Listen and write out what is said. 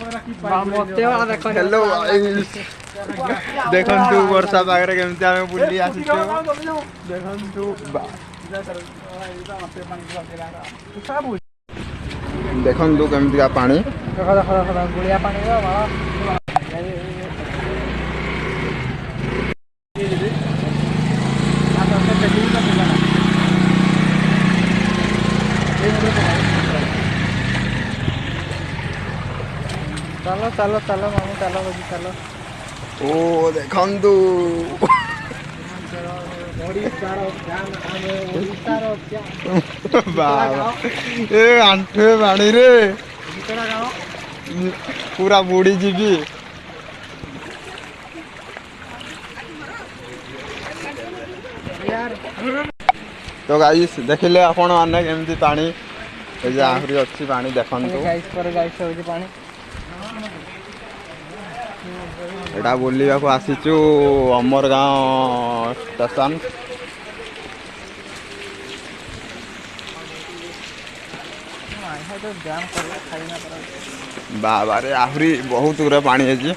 Hello देखु वर्षा पाखे केमती आम बुली आसीचु देखु केमती पानी गुड़िया पानी चलो चलो चलो मामू चलो बजी चलो ओ देखु बाबा ए आंठे पानी रे पूरा बुड़ी जीवी तो गाइस देखिले आपण माने केमती पानी आहरी अच्छी पानी देखंतु पानी एटा बुलिया को आसीचु अमर गाँव स्टेशन बाबा रे आहरी बहुत गुरा पानी है जी।